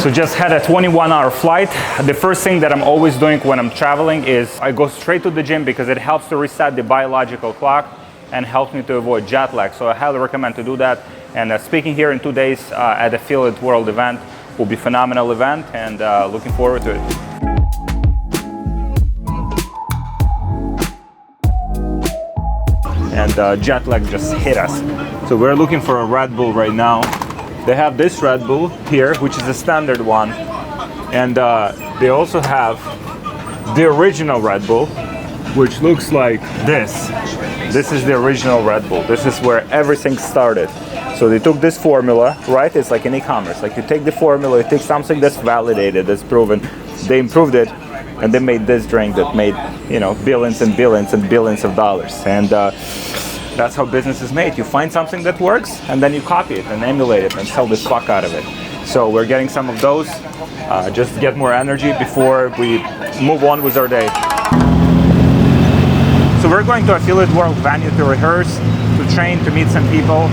So just had a 21-hour flight. The first thing that I'm always doing when I'm traveling is I go straight to the gym because it helps to reset the biological clock and helps me to avoid jet lag. So I highly recommend to do that. And speaking here in 2 days at the Feel It World event will be a phenomenal event, and looking forward to it. And jet lag just hit us. So we're looking for a Red Bull right now. They have this Red Bull here, which is a standard one. And they also have the original Red Bull, which looks like this. This is the original Red Bull. This is where everything started. So they took this formula, right? It's like in e-commerce. Like you take the formula, you take something that's validated, that's proven. They improved it, and they made this drink that made, you know, billions and billions and billions of dollars. And that's how business is made. You find something that works, and then you copy it and emulate it and sell the fuck out of it. So we're getting some of those, just to get more energy before we move on with our day. So we're going to a Feel It World venue to rehearse, to train, to meet some people.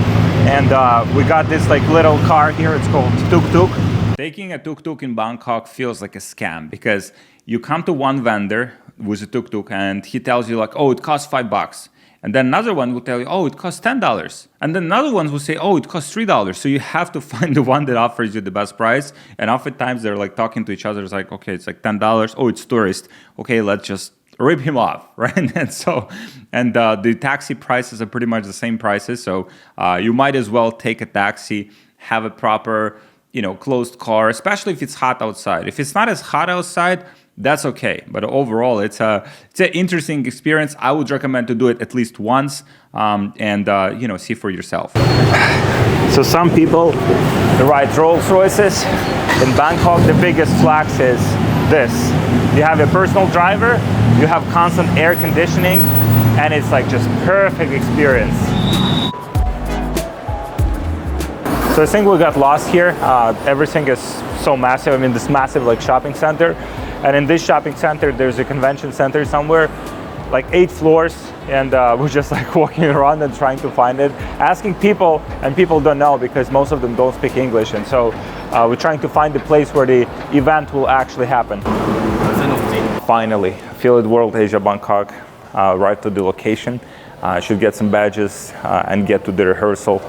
And we got this like little car here, it's called Tuk Tuk. Taking a Tuk Tuk in Bangkok feels like a scam because you come to one vendor with a Tuk Tuk and he tells you like, oh, it costs $5. And then another one will tell you, oh, it costs $10. And then another one will say, oh, it costs $3. So you have to find the one that offers you the best price. And oftentimes they're like talking to each other. It's like, okay, it's like $10. Oh, it's tourist. Okay, let's just rip him off, right? And so, and the taxi prices are pretty much the same prices. So you might as well take a taxi, have a proper, you know, closed car, especially if it's hot outside. If it's not as hot outside, that's okay. But overall, it's an interesting experience. I would recommend to do it at least once and, you know, see for yourself. So some people ride Rolls Royces. In Bangkok, the biggest flex is this. You have a personal driver, you have constant air conditioning, and it's like just perfect experience. So I think we got lost here. Everything is so massive. I mean, this massive like shopping center. And in this shopping center, there's a convention center somewhere, like 8 floors. And we're just like walking around and trying to find it, asking people, and people don't know because most of them don't speak English. And so we're trying to find the place where the event will actually happen. Finally, Feel It World Asia Bangkok, arrived to the location. Should get some badges and get to the rehearsal,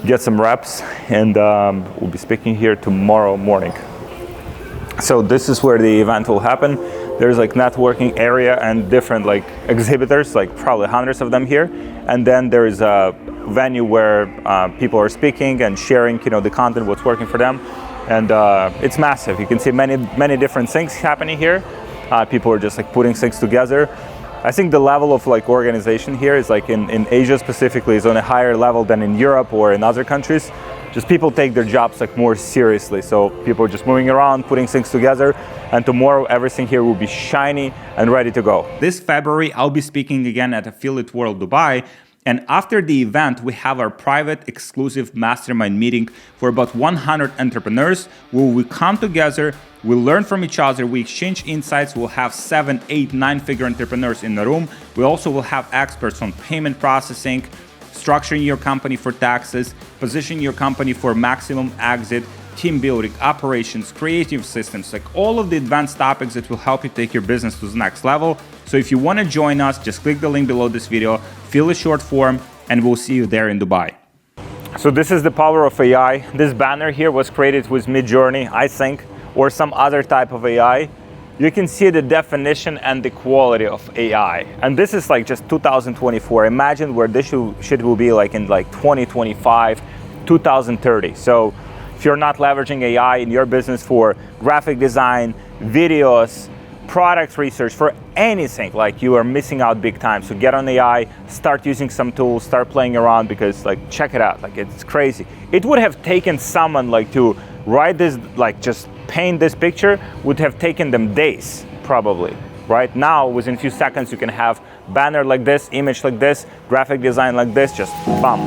get some reps, and we'll be speaking here tomorrow morning. So this is where the event will happen. There's like networking area and different like exhibitors, like probably hundreds of them here. And then there is a venue where people are speaking and sharing, you know, the content, what's working for them. And it's massive. You can see many different things happening here. People are just like putting things together. I think the level of like organization here is like in Asia specifically is on a higher level than in Europe or in other countries. Just people take their jobs like more seriously. So people are just moving around, putting things together, and tomorrow everything here will be shiny and ready to go. This February, I'll be speaking again at a Feel It World Dubai. And after the event, we have our private exclusive mastermind meeting for about 100 entrepreneurs where we come together, we learn from each other, we exchange insights, we'll have 7, 8, 9-figure entrepreneurs in the room. We also will have experts on payment processing, structuring your company for taxes, positioning your company for maximum exit, team building, operations, creative systems, like all of the advanced topics that will help you take your business to the next level. So if you want to join us, just click the link below this video, fill a short form, and we'll see you there in Dubai. So this is the power of AI. This banner here was created with Midjourney, I think, or some other type of AI. You can see the definition and the quality of AI. And this is like just 2024. Imagine where this shit will be like in like 2025, 2030. So if you're not leveraging AI in your business for graphic design, videos, product research, for anything, like you are missing out big time. So get on AI, start using some tools, start playing around, because like, check it out, like it's crazy. It would have taken someone like to write this, like just paint this picture, would have taken them days, probably. Right now, within a few seconds, you can have banner like this, image like this, graphic design like this, just bam.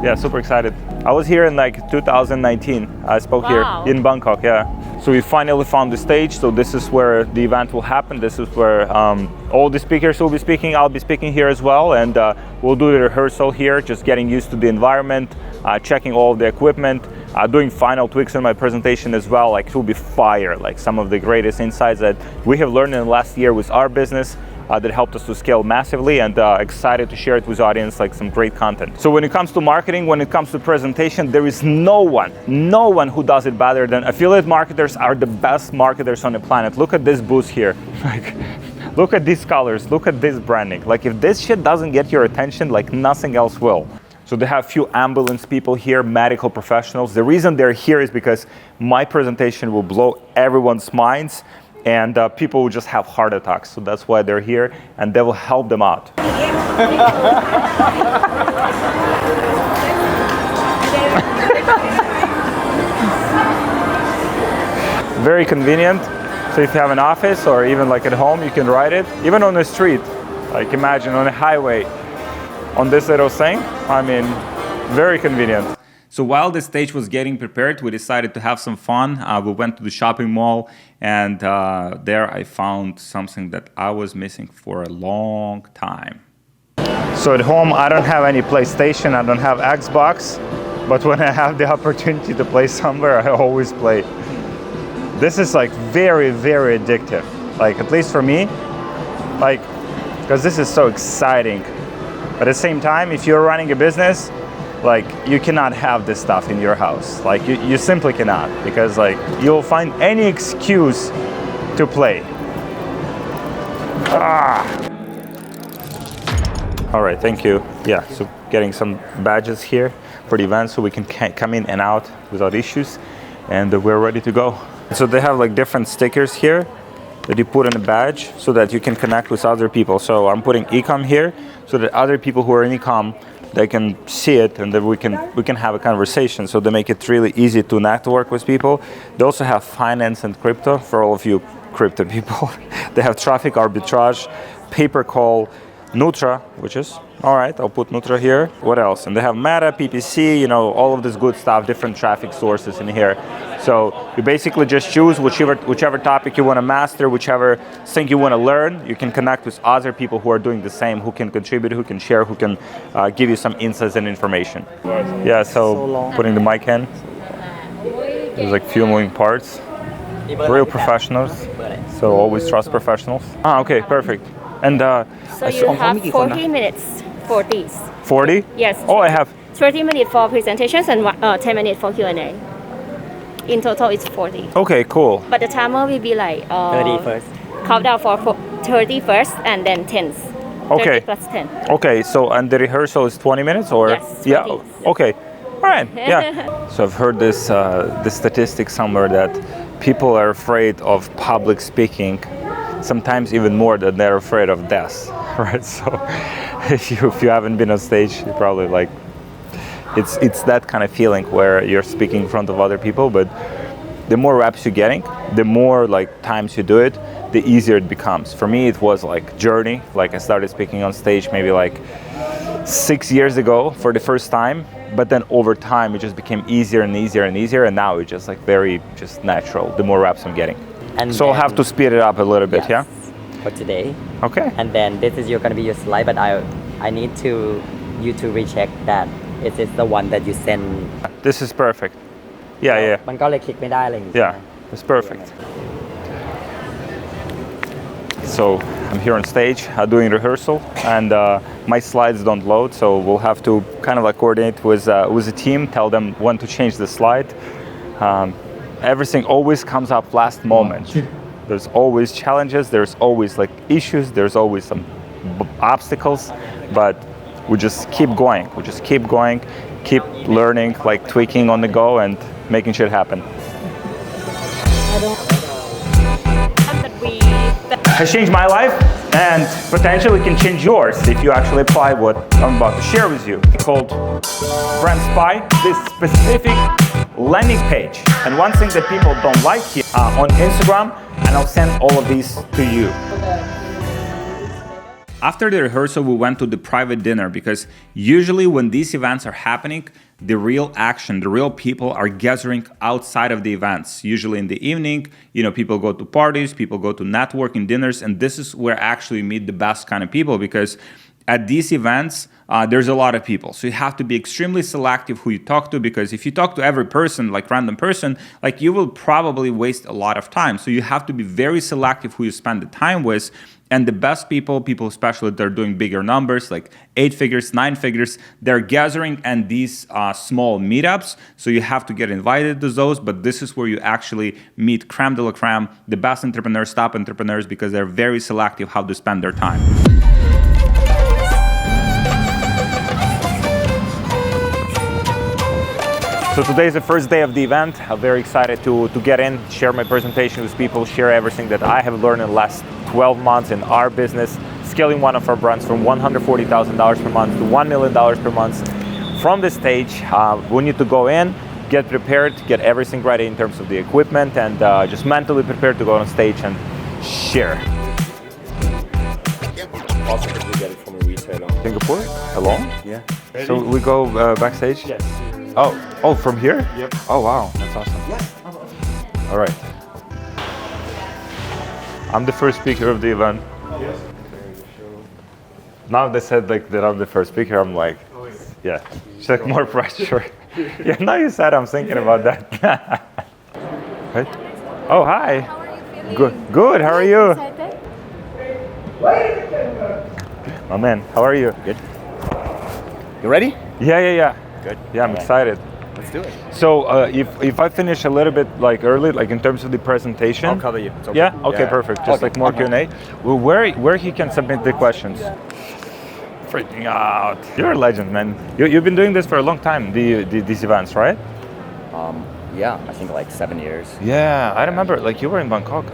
Yeah, super excited. I was here in like 2019. I spoke here in Bangkok, yeah. So we finally found the stage. So this is where the event will happen. This is where all the speakers will be speaking. I'll be speaking here as well. And we'll do the rehearsal here, just getting used to the environment, checking all of the equipment, doing final tweaks in my presentation as well. Like it will be fire, like some of the greatest insights that we have learned in the last year with our business. That helped us to scale massively, and excited to share it with the audience, like some great content. So when it comes to marketing, when it comes to presentation, there is no one who does it better than affiliate marketers. Are the best marketers on the planet. Look at this booth here. Like, look at these colors, look at this branding. Like if this shit doesn't get your attention, like nothing else will. So they have a few ambulance people here, medical professionals. The reason they're here is because my presentation will blow everyone's minds, and people will just have heart attacks. So that's why they're here, and they will help them out. Very convenient. So if you have an office or even like at home, you can ride it. Even on the street, like imagine on a highway, on this little thing, I mean, very convenient. So while the stage was getting prepared, we decided to have some fun. We went to the shopping mall, and there I found something that I was missing for a long time. So at home, I don't have any PlayStation, I don't have Xbox, but when I have the opportunity to play somewhere, I always play. This is like very, very addictive. Like at least for me, like, because this is so exciting. But at the same time, if you're running a business, like you cannot have this stuff in your house. Like you simply cannot, because like you'll find any excuse to play. All right, thank you. Yeah, so getting some badges here for the event so we can come in and out without issues, and we're ready to go. So they have like different stickers here that you put on a badge so that you can connect with other people. So I'm putting ecom here so that other people who are in ecom, they can see it, and then we can have a conversation. So they make it really easy to network with people. They also have finance and crypto for all of you crypto people. They have traffic arbitrage, pay per call, Nutra, which is all right. I'll put Nutra here. What else? And they have Meta, PPC, you know, all of this good stuff, different traffic sources in here. So you basically just choose whichever topic you want to master, whichever thing you want to learn. You can connect with other people who are doing the same, who can contribute, who can share, who can give you some insights and information. Yeah, so putting the mic in. There's like few moving parts. Real professionals. So always trust professionals. Okay, perfect. And so you have 40 minutes for this. 40? Yes. Oh, I have 30 minutes for presentations and 10 minutes for Q&A. In total, it's 40. Okay, cool. But the timer will be like 30 first. Countdown for 30 first and then 10. Okay. 30 plus 10. Okay, so and the rehearsal is 20 minutes or? Yes, 20. Yeah. Okay. All right. Yeah. So I've heard this statistic somewhere that people are afraid of public speaking, sometimes even more than they're afraid of death, right? So if you haven't been on stage, you probably like it's that kind of feeling where you're speaking in front of other people, but the more reps you're getting, the more like times you do it, the easier it becomes. For me, it was like journey. Like I started speaking on stage maybe like 6 years ago for the first time, but then over time it just became easier and easier and easier, and now it's just like very just natural the more reps I'm getting. And so I'll have to speed it up a little bit, yes, yeah? For today. Okay. And then this is gonna be your slide, but I need you to recheck that it is the one that you send. This is perfect. Yeah. มันก็เลยคลิกไม่ได้อะไรอย่างงี้ Yeah, it's perfect. So I'm here on stage doing rehearsal, and my slides don't load, so we'll have to kind of like coordinate with the team, tell them when to change the slide. Everything always comes up last moment. There's always challenges, there's always like issues, there's always some obstacles, but we just keep going. Keep learning, like tweaking on the go and making shit happen. Has changed my life and potentially can change yours if you actually apply what I'm about to share with you. It's called Brand Spy, this specific landing page. And one thing that people don't like here on Instagram, and I'll send all of these to you. After the rehearsal, we went to the private dinner because usually when these events are happening, the real action, the real people are gathering outside of the events. Usually in the evening, people go to parties, people go to networking dinners, and this is where actually you meet the best kind of people because at these events, there's a lot of people. So you have to be extremely selective who you talk to because if you talk to every person, like random person, like you will probably waste a lot of time. So you have to be very selective who you spend the time with. And the best people especially that are doing bigger numbers, like 8 figures, 9 figures, they're gathering and these small meetups. So you have to get invited to those, but this is where you actually meet creme de la creme, the best entrepreneurs, top entrepreneurs, because they're very selective how to spend their time. So today is the first day of the event. I'm very excited to get in, share my presentation with people, share everything that I have learned in the last 12 months in our business, scaling one of our brands from $140,000 per month to $1 million per month. From this stage, we need to go in, get prepared, get everything ready in terms of the equipment, and just mentally prepared to go on stage and share. Also, did we get it from a retailer? Singapore? Alone? Yeah. Ready? So we go backstage? Yes. Oh, from here? Yep. Oh, wow, that's awesome. Yeah. All right. I'm the first speaker of the event. Yes. Now they said like that I'm the first speaker. I'm like, yeah, it's like more pressure. Yeah, now you said I'm thinking about that. Right? Oh, hi. How are you feeling? Good. How are you? Excited? My man, how are you? Good. You ready? Yeah. Good. Yeah, I'm excited. Let's do it. So if I finish a little bit like early, like in terms of the presentation, I'll cover you. It's okay. Yeah. Okay. Perfect. Just Okay. like more Q&A. Well, where he can submit the questions. Freaking out. You're a legend, man. You've been doing this for a long time. These events, right? Yeah, I think like 7 years. Yeah, I remember. Like you were in Bangkok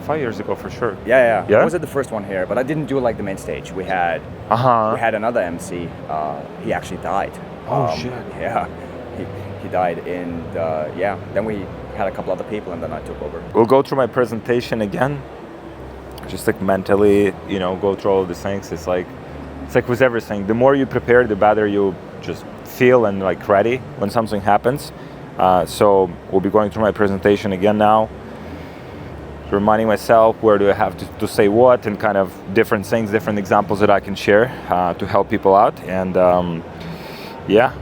5 years ago for sure. Yeah. Yeah? I was at the first one here, but I didn't do like the main stage. We had another MC. He actually died. Oh shit. Yeah, he died, and then we had a couple other people, and then I took over. We'll go through my presentation again. Just like mentally, go through all these things. It's like with everything. The more you prepare, the better you just feel and like ready when something happens. So we'll be going through my presentation again now, reminding myself where do I have to say what and kind of different things, different examples that I can share to help people out. And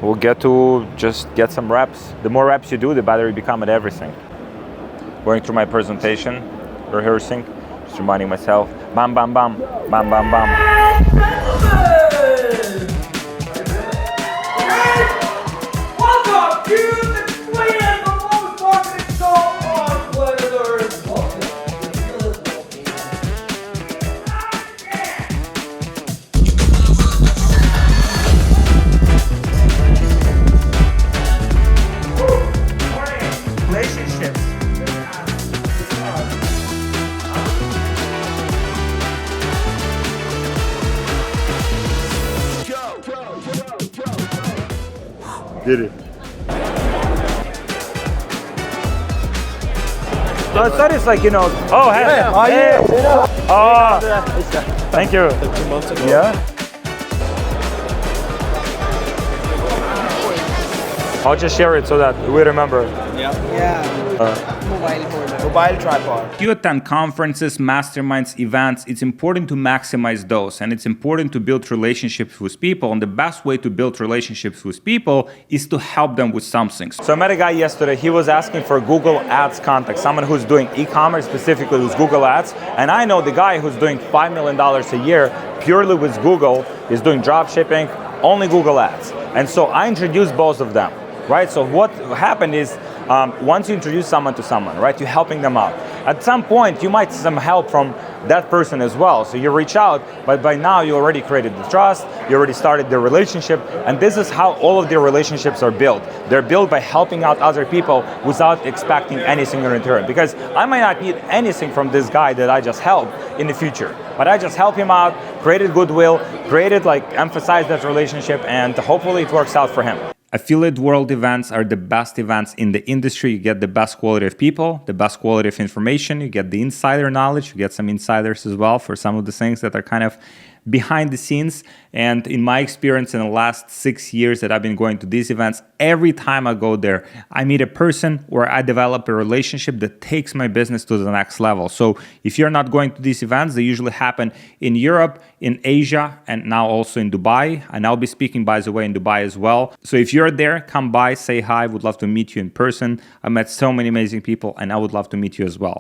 we'll get some reps. The more reps you do, the better you become at everything. Going through my presentation, rehearsing, just reminding myself, bam, bam, bam, bam, bam, bam. Welcome to the twentieth most marketing show on planet Earth. Relationships. Did it. No, it's not. It's like Oh, hey. Oh, thank you. 2 months ago. Yeah. I'll just share it so that we remember. Mobile tripod. If you attend conferences, masterminds, events, it's important to maximize those, and it's important to build relationships with people. And the best way to build relationships with people is to help them with something. So I met a guy yesterday. He was asking for Google Ads contact, someone who's doing e-commerce specifically with Google Ads. And I know the guy who's doing $5 million a year purely with Google is doing drop shipping, only Google Ads. And so I introduced both of them, right? So what happened is, once you introduce someone to someone, right, you're helping them out. At some point, you might need some help from that person as well. So you reach out, but by now you already created the trust, you already started the relationship, and this is how all of their relationships are built. They're built by helping out other people without expecting anything in return. Because I might not need anything from this guy that I just helped in the future, but I just help him out, created goodwill, emphasized that relationship, and hopefully it works out for him. Affiliate World events are the best events in the industry. You get the best quality of people, the best quality of information, you get the insider knowledge, you get some insiders as well for some of the things that are kind of behind the scenes. And in my experience in the last 6 years that I've been going to these events, every time I go there, I meet a person or I develop a relationship that takes my business to the next level. So if you're not going to these events, they usually happen in Europe, in Asia, and now also in Dubai. And I'll be speaking, by the way, in Dubai as well. So if you're there, come by, say hi. Would love to meet you in person. I met so many amazing people and I would love to meet you as well.